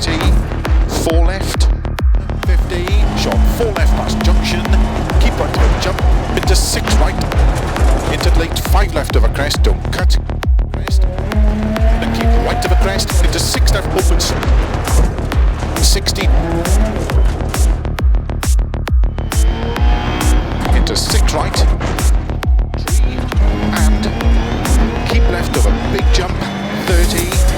30, 4 left, 50, short 4 left past junction, keep right of a jump, into 6 right, into late 5 left of a crest, don't cut, crest, and keep right of a crest, into 6 left opens, 60, into 6 right, 3, and keep left of a big jump, 30,